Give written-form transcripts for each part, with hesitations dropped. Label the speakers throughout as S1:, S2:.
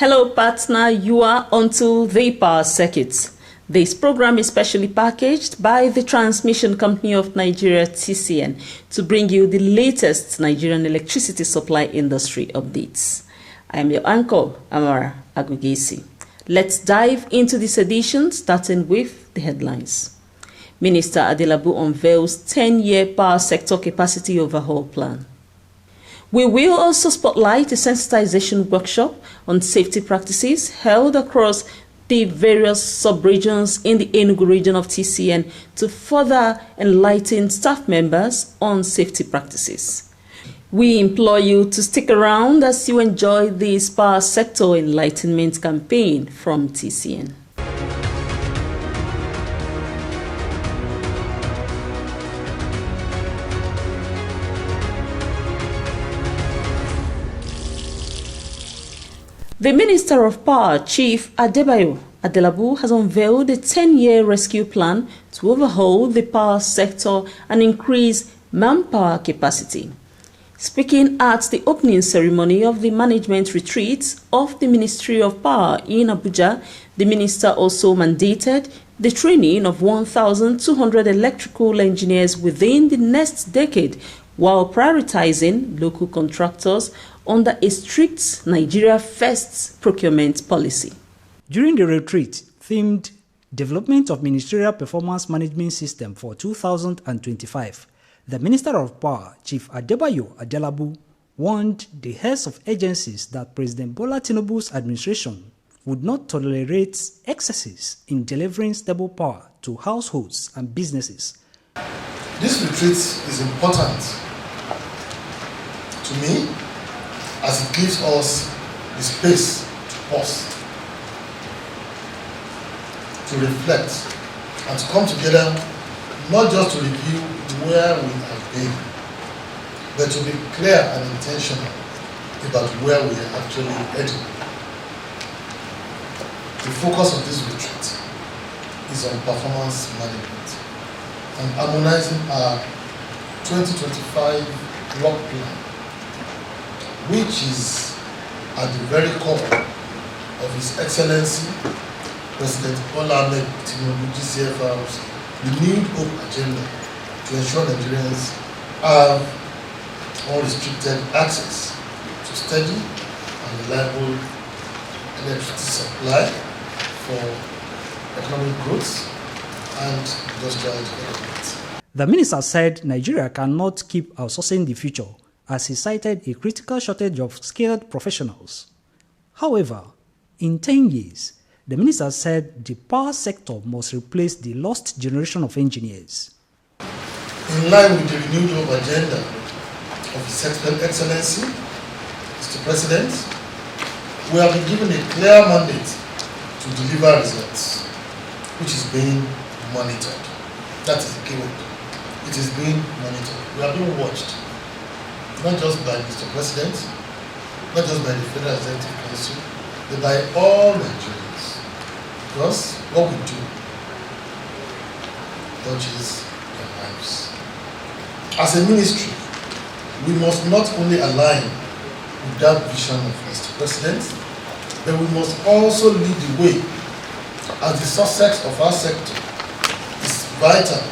S1: Hello partner, you are onto the Power Circuit. This program is specially packaged by the Transmission Company of Nigeria (TCN) to bring you the latest Nigerian electricity supply industry updates. I am your anchor, Amara Agugesi. Let's dive into this edition, starting with the headlines. Minister Adelabu unveils 10-year power sector capacity overhaul plan. We will also spotlight a sensitization workshop on safety practices held across the various sub-regions in the Enugu region of TCN to further enlighten staff members on safety practices. We implore you to stick around as you enjoy this power sector enlightenment campaign from TCN. The Minister of Power, Chief Adelabu, has unveiled a 10-year rescue plan to overhaul the power sector and increase manpower capacity. Speaking at the opening ceremony of the management retreat of the Ministry of Power in Abuja, the minister also mandated the training of 1,200 electrical engineers within the next decade, while prioritizing local contractors under a strict Nigeria First procurement policy.
S2: During the retreat themed Development of Ministerial Performance Management System for 2025, the Minister of Power, Chief Adelabu, warned the heads of agencies that President Bola Tinubu's administration would not tolerate excesses in delivering stable power to households and businesses.
S3: This retreat is important to me as it gives us the space to pause, to reflect, and to come together, not just to review where we have been, but to be clear and intentional about where we are actually heading. The focus of this retreat is on performance management and harmonizing our 2025 work plan, which is at the very core of His Excellency President Bola Tinubu GCFR's renewed hope agenda to ensure Nigerians have unrestricted access to steady and reliable electricity supply for economic growth and industrial development.
S2: The minister said Nigeria cannot keep outsourcing the future, as he cited a critical shortage of skilled professionals. However, in 10 years, the minister said the power sector must replace the lost generation of engineers.
S3: In line with the renewed hope agenda of His Excellency, Mr. President, we have been given a clear mandate to deliver results, which is being monitored. That is the keyword. It is being monitored. We are being watched, not just by Mr. President, not just by the Federal Executive Council, but by all Nigerians. Because what we do touches their lives. As a ministry, we must not only align with that vision of Mr. President, but we must also lead the way, as the success of our sector is vital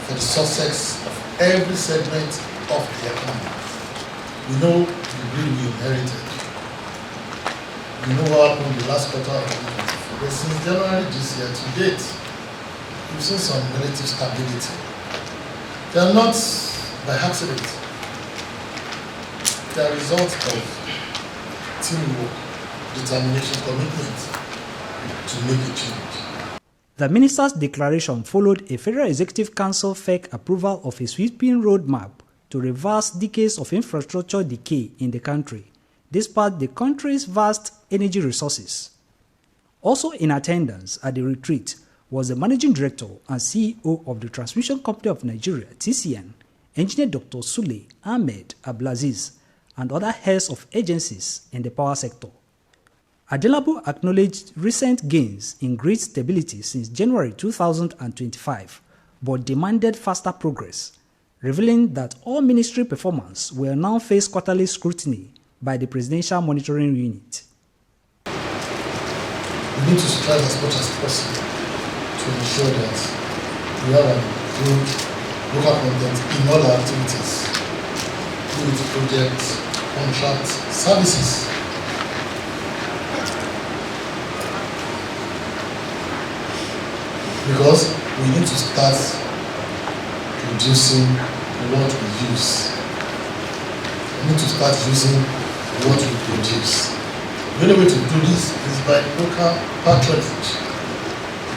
S3: for the success of every segment of the economy. We know the grid we inherited. We know what happened in the last quarter of the year. But since January this year to date, we've seen some relative stability. They are not by accident. They are a result of teamwork, determination, commitment to make a change.
S2: The minister's declaration followed a Federal Executive Council FEC approval of a sweeping roadmap to reverse decades of infrastructure decay in the country, despite the country's vast energy resources. Also in attendance at the retreat was the Managing Director and CEO of the Transmission Company of Nigeria, TCN, Engineer Dr. Sule Ahmed Abdulaziz, and other heads of agencies in the power sector. Adelabu acknowledged recent gains in grid stability since January 2025, but demanded faster progress, revealing that all ministry performance will now face quarterly scrutiny by the Presidential Monitoring Unit.
S3: we need to strive as much as possible to ensure that we have an improved local content in all our activities, be it projects, contracts, services. Because we need to start producing what we use. We need to start using what we produce. The only way to do this is by local patronage,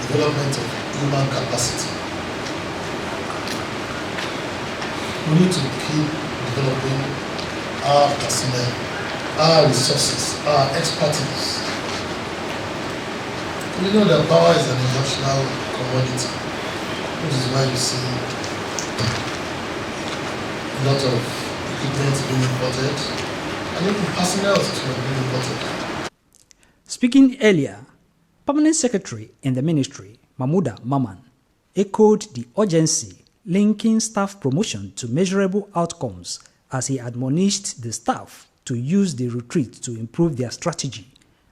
S3: development of human capacity. We need to keep developing our personnel, our resources, our expertise. You know that power is an emotional commodity, which is why you see a lot of equipment being imported, and even personnel being imported.
S2: Speaking earlier, Permanent Secretary in the Ministry, Mahmouda Maman, echoed the urgency linking staff promotion to measurable outcomes as he admonished the staff to use the retreat to improve their strategy,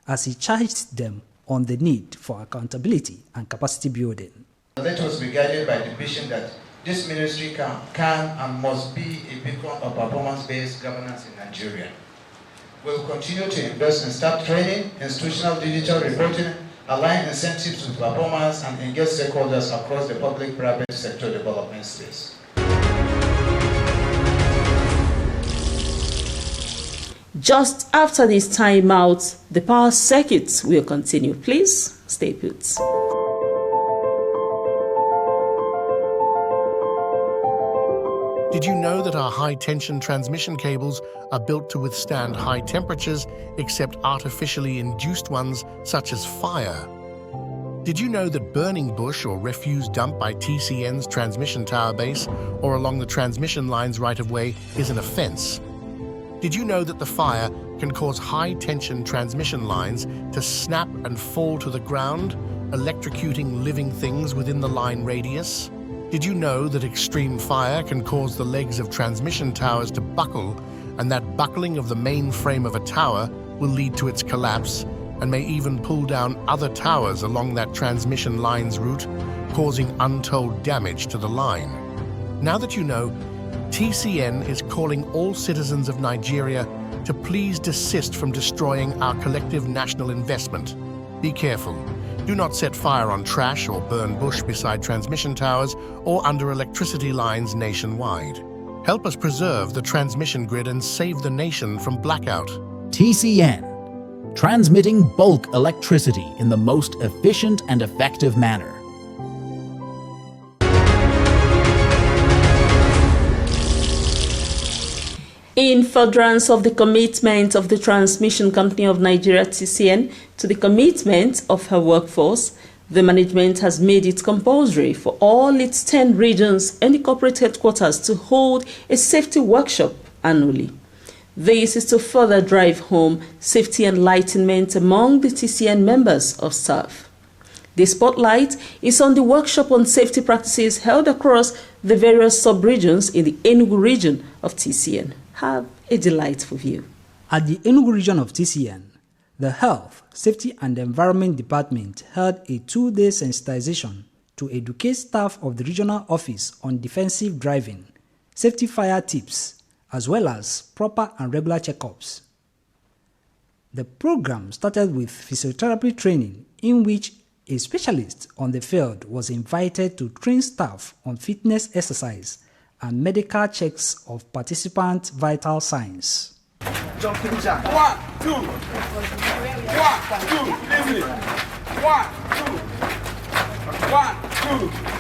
S2: as he charged them on the need for accountability and capacity building.
S4: Let us be guided by the vision that this ministry can and must be a beacon of performance-based governance in Nigeria. We will continue to invest in staff training, institutional digital reporting, align incentives with performance, and engage stakeholders across the public-private sector development space.
S1: Just after this time out, the power circuit will continue. Please stay put.
S5: Did you know that our high-tension transmission cables are built to withstand high temperatures, except artificially induced ones such as fire? Did you know that burning bush or refuse dumped by TCN's transmission tower base or along the transmission line's right-of-way is an offence? Did you know that the fire can cause high-tension transmission lines to snap and fall to the ground, electrocuting living things within the line radius? Did you know that extreme fire can cause the legs of transmission towers to buckle, and that buckling of the main frame of a tower will lead to its collapse and may even pull down other towers along that transmission line's route, causing untold damage to the line? Now that you know, TCN is calling all citizens of Nigeria to please desist from destroying our collective national investment. Be careful. Do not set fire on trash or burn bush beside transmission towers or under electricity lines nationwide. Help us preserve the transmission grid and save the nation from blackout.
S6: TCN, transmitting bulk electricity in the most efficient and effective manner.
S1: In furtherance of the commitment of the Transmission Company of Nigeria (TCN) to the commitment of her workforce, the management has made it compulsory for all its 10 regions and the corporate headquarters to hold a safety workshop annually. This is to further drive home safety enlightenment among the TCN members of staff. The spotlight is on the workshop on safety practices held across the various sub-regions in the Enugu region of TCN. Have a delightful view.
S2: At the Enugu region of TCN, the Health, Safety and Environment Department held a 2-day sensitization to educate staff of the regional office on defensive driving, safety fire tips, as well as proper and regular checkups. The program started with physiotherapy training, in which a specialist on the field was invited to train staff on fitness exercise and medical checks of participants' vital signs.
S7: Jumping jack. 1, 2. 1, 2. Easy. 1, 2. 1, 2.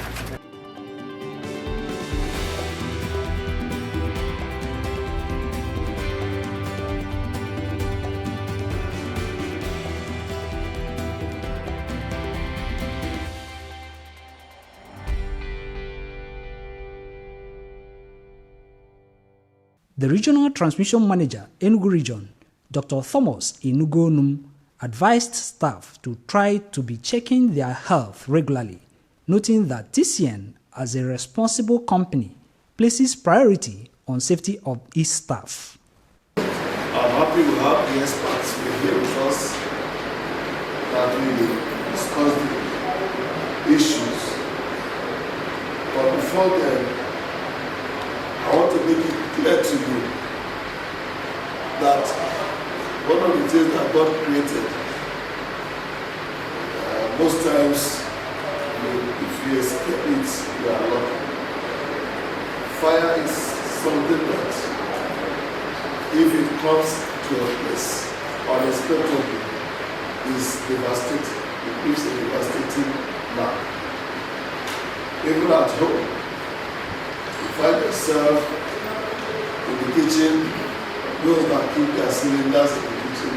S2: The Regional Transmission Manager, Enugu Region, Dr. Thomas Inugonum, advised staff to try to be checking their health regularly, noting that TCN, as a responsible company, places priority on safety of its staff.
S8: I'm happy we have the experts here with us
S3: that we discuss the issues. But before then, I want to make it clear to you that one of the things that God created, most times, if you escape it, you are lucky. Fire is something that, if it comes to a place unexpectedly, is devastating. It leaves a devastating mark. Even at home, you find yourself in the kitchen. Those that keep their cylinders in the kitchen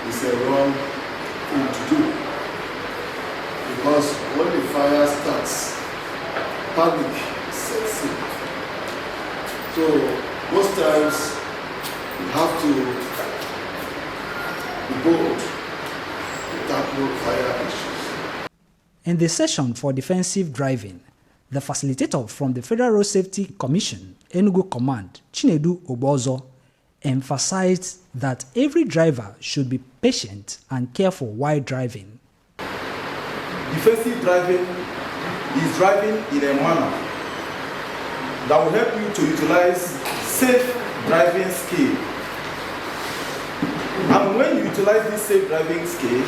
S3: is a wrong thing to do. Because when the fire starts, panic sets in. So most times you have to be bold to tackle fire issues.
S2: In the session for defensive driving, the facilitator from the Federal Road Safety Commission, Enugu Command, Chinedu Obozo, emphasized that every driver should be patient and careful while driving.
S8: Defensive driving is driving in a manner that will help you to utilize safe driving skill. And when you utilize this safe driving skill,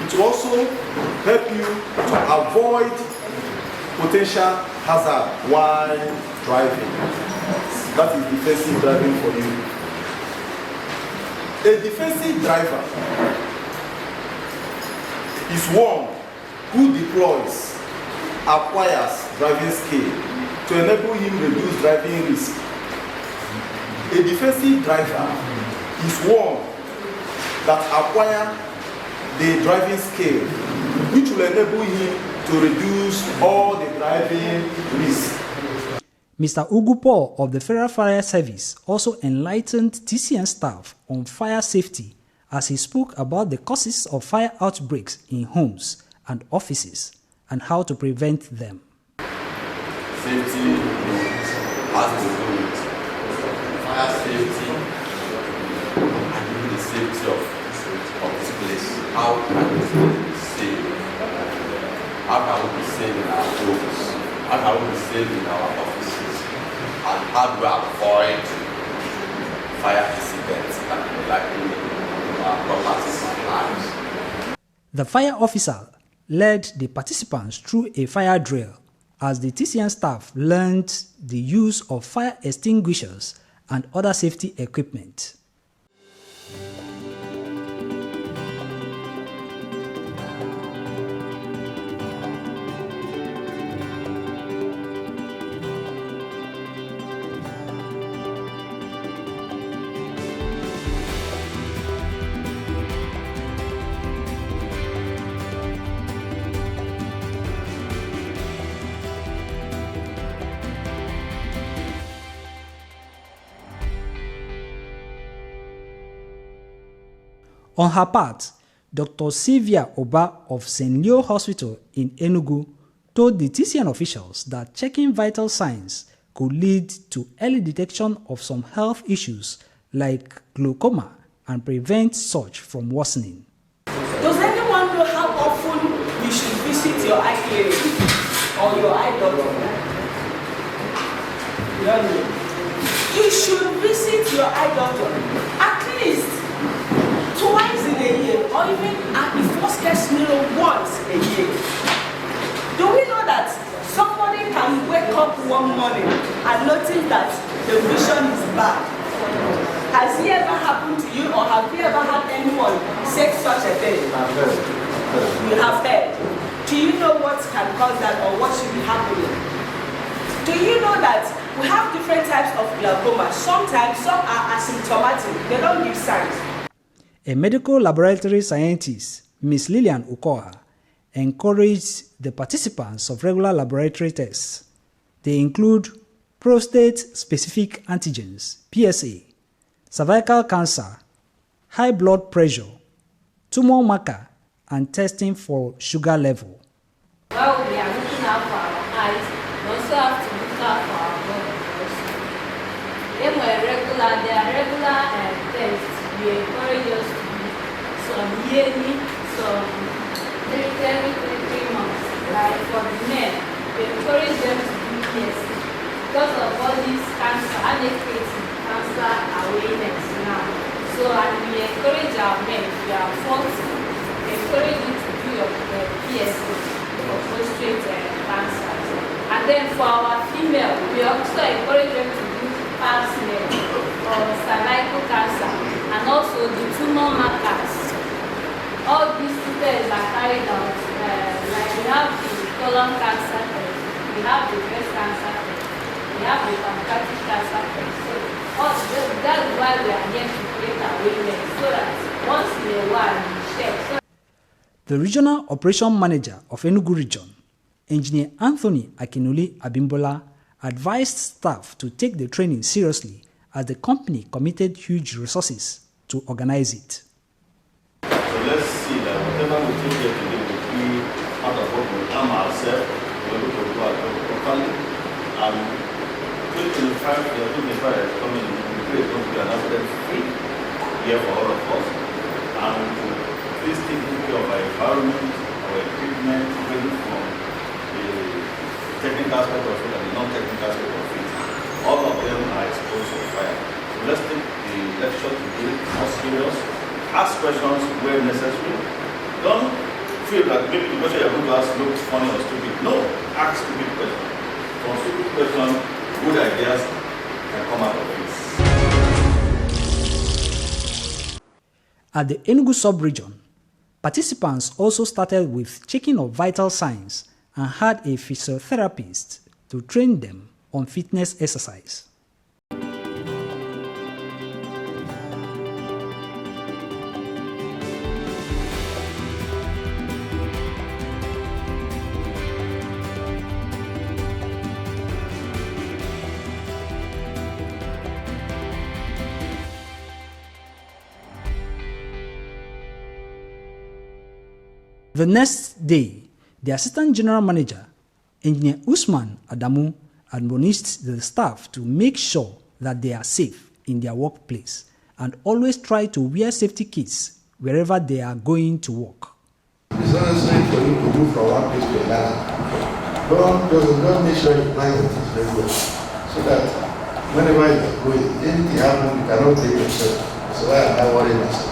S8: it will also help you to avoid potential hazard while driving. That is defensive driving for you. A defensive driver is one who deploys, acquires driving skill to enable him to reduce driving risk. A defensive driver is one that acquires the driving skill which will enable him to reduce all the driving risk.
S2: Mr. Ugupo of the Federal Fire Service also enlightened TCN staff on fire safety as he spoke about the causes of fire outbreaks in homes and offices and how to prevent them.
S9: Safety has to do with fire safety and even the safety of this place. How can we be safe? How can we be safe in our homes? How can we be safe in our offices? And how do we avoid fire incidents that may likely our properties and lives?
S2: The fire officer led the participants through a fire drill as the TCN staff learned the use of fire extinguishers and other safety equipment. On her part, Dr. Sylvia Oba of St. Leo Hospital in Enugu told the TCN officials that checking vital signs could lead to early detection of some health issues like glaucoma and prevent such from worsening.
S10: Does anyone know how often you should visit your eye clinic or your eye doctor? You should visit your eye doctor at least twice in a year, or even at the first case scenario once a year. Do we know that somebody can wake up one morning and notice that the vision is bad? Has it ever happened to you, or have you ever had anyone say such a thing? You have heard. Do you know what can cause that, or what should be happening? Do you know that we have different types of glaucoma? Sometimes some are asymptomatic, they don't give signs.
S2: A medical laboratory scientist, Ms. Lillian Ukoha, encouraged the participants of regular laboratory tests. They include prostate-specific antigens, PSA, cervical cancer, high blood pressure, tumor marker, and testing for sugar level.
S11: Well, we are looking out for our eyes, we also have to look out for our blood also. They are regular tests. We encourage us to do some yearly some every 3 months. Like for the men, we encourage them to do PSC because of all these cancer, uneducated cancer awareness now. So, and we encourage our men, if you are 40, we encourage you to do your PSC for prostate cancer. And then for our female, we also encourage them to do pap smear for cervical cancer and also the tumor markers. All these tests are carried out, like we have the colon cancer test, we have the breast cancer test, we have the pancreatic cancer test. So that's why we are here to create awareness, so that once in a while we check.
S2: The Regional Operation Manager of Enugu Region, Engineer Anthony Akinole Abimbola, advised staff to take the training seriously as the company committed huge resources to organize it.
S8: So let's see that whatever we take here today will be out of what we arm ourselves, we're able to do our job properly. 2025 is coming in, it's going to be an accident-free year for all of us. And please take care of our environment, our equipment, even from the technical aspect of it and the non-technical aspect of it. All of them are exposed to fire. So let's take the lecture today more serious. Ask questions where necessary. Don't feel that maybe the question you're going to ask looks funny or stupid. No, ask stupid questions. From stupid questions, good ideas can come out of this.
S2: At the Enugu sub-region, participants also started with checking of vital signs and had a physiotherapist to train them on fitness exercise. The next day, the Assistant General Manager, Engineer Usman Adamu, admonished the staff to make sure that they are safe in their workplace and always try to wear safety kits wherever they are going to work.
S3: It's necessary for you to move from one place to another. Don't make sure you plan your things very well, so that whenever you are going, anything happens, you cannot blame yourself. So why am I worrying myself?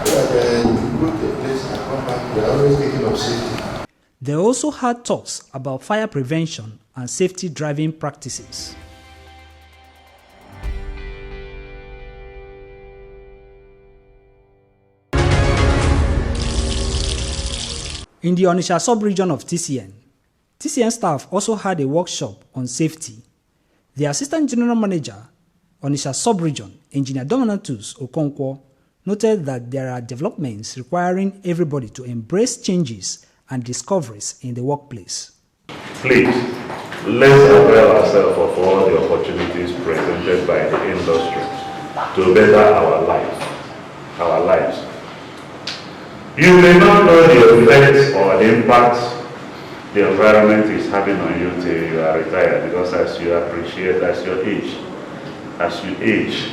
S3: So that you go to a place and come back, you are always thinking of safety.
S2: They also had talks about fire prevention and safety driving practices. In the Onitsha sub-region of TCN staff also had a workshop on safety. The Assistant General Manager, Onitsha sub-region, Engineer Dominatus Okonkwo, noted that there are developments requiring everybody to embrace changes and discoveries in the workplace.
S12: Please, let's avail ourselves of all the opportunities presented by the industry to better our lives. You may not know the effects or the impact the environment is having on you till you are retired, because as you appreciate, as you age,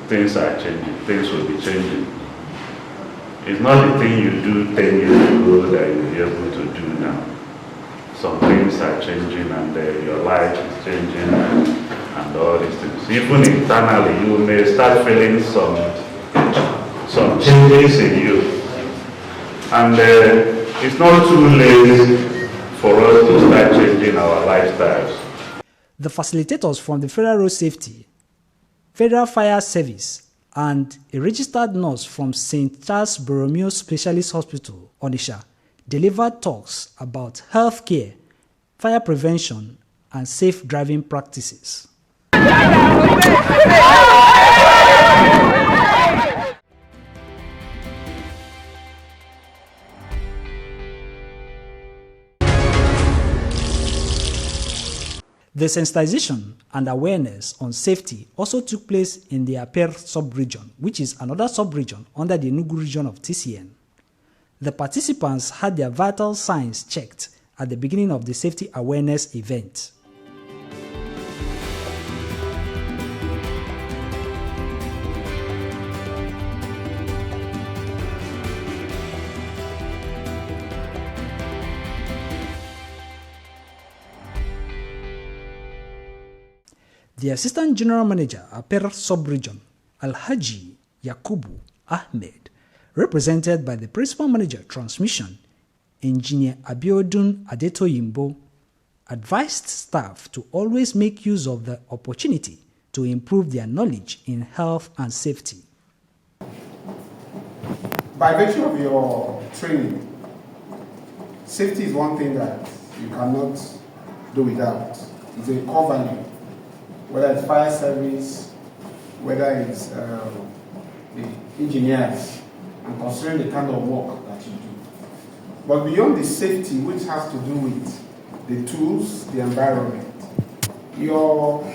S12: things are changing, things will be changing. It's not the thing you do 10 years ago that you'll be able to do now. Some things are changing and your life is changing and all these things. Even internally, you may start feeling some changes in you. And it's not too late for us to start changing our lifestyles.
S2: The facilitators from the Federal Road Safety, Federal Fire Service, and a registered nurse from St. Charles Borromeo Specialist Hospital, Onitsha, delivered talks about health care, fire prevention, and safe driving practices. The sensitization and awareness on safety also took place in the Aper sub-region, which is another sub-region under the Enugu region of TCN. The participants had their vital signs checked at the beginning of the safety awareness event. The Assistant General Manager, Aper Sub-Region, Alhaji Yakubu Ahmed, represented by the Principal Manager, Transmission, Engineer Abiodun Adetoyimbo, advised staff to always make use of the opportunity to improve their knowledge in health and safety.
S13: By virtue of your training, safety is one thing that you cannot do without. It's a core value, whether it's fire service, whether it's the engineers, and considering the kind of work that you do. But beyond the safety, which has to do with the tools, the environment, your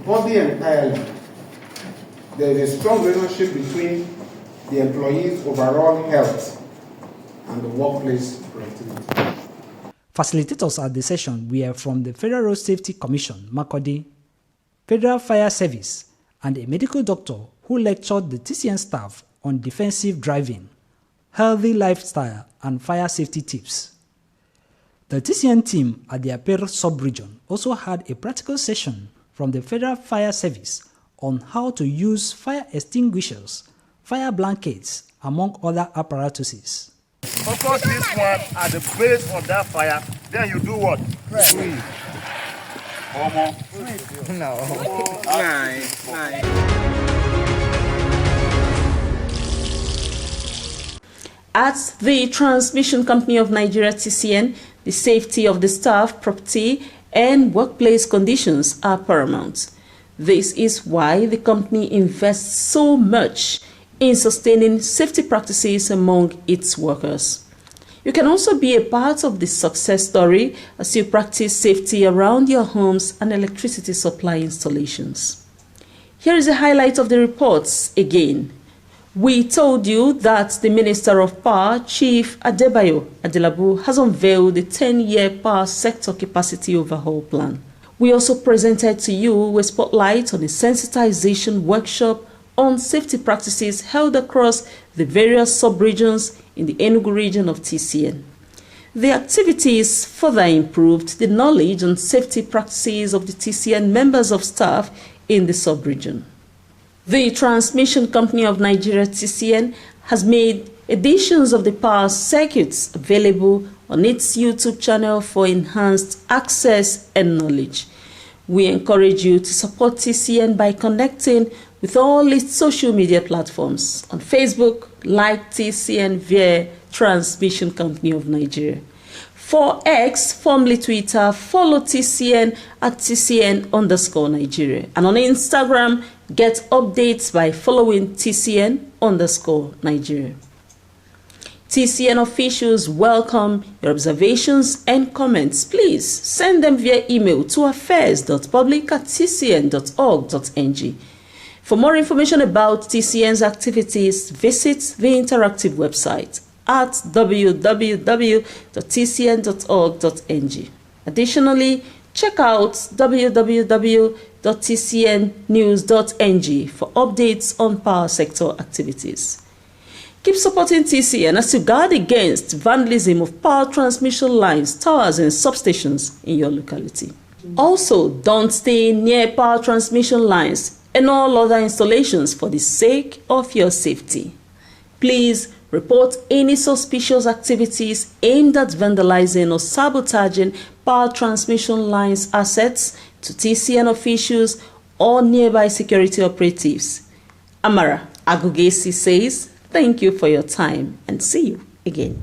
S13: body entirely, there is a strong relationship between the employees' overall health and the workplace productivity.
S2: Facilitators at the session were from the Federal Road Safety Commission, Makurdi, Federal Fire Service, and a medical doctor who lectured the TCN staff on defensive driving, healthy lifestyle, and fire safety tips. The TCN team at the Aper sub-region also had a practical session from the Federal Fire Service on how to use fire extinguishers, fire blankets, among other apparatuses.
S14: Focus this one at the base of that fire, then you do what? Swing. No. Nice.
S1: At the Transmission Company of Nigeria, TCN, the safety of the staff, property, and workplace conditions are paramount. This is why the company invests so much in sustaining safety practices among its workers. You can also be a part of the success story as you practice safety around your homes and electricity supply installations. Here is a highlight of the reports again. We told you that the Minister of Power, Chief Adebayo Adelabu, has unveiled the 10-year power sector capacity overhaul plan. We also presented to you a spotlight on a sensitization workshop on safety practices held across the various sub-regions in the Enugu region of TCN. The activities further improved the knowledge on safety practices of the TCN members of staff in the sub-region. The Transmission Company of Nigeria, TCN, has made editions of the power circuits available on its YouTube channel for enhanced access and knowledge. We encourage you to support TCN by connecting with all its social media platforms. On Facebook, like TCN via Transmission Company of Nigeria. For X, formerly Twitter, follow TCN at TCN_Nigeria. And on Instagram, get updates by following TCN_Nigeria. TCN officials welcome your observations and comments. Please send them via email to affairs.public@tcn.org.ng. For more information about TCN's activities, visit the interactive website at www.tcn.org.ng. Additionally, check out www.tcnnews.ng for updates on power sector activities. Keep supporting TCN as you guard against vandalism of power transmission lines, towers, and substations in your locality. Also, don't stay near power transmission lines and all other installations for the sake of your safety. Please report any suspicious activities aimed at vandalizing or sabotaging power transmission lines assets to TCN officials or nearby security operatives. Amara Agugesi says, thank you for your time and see you again.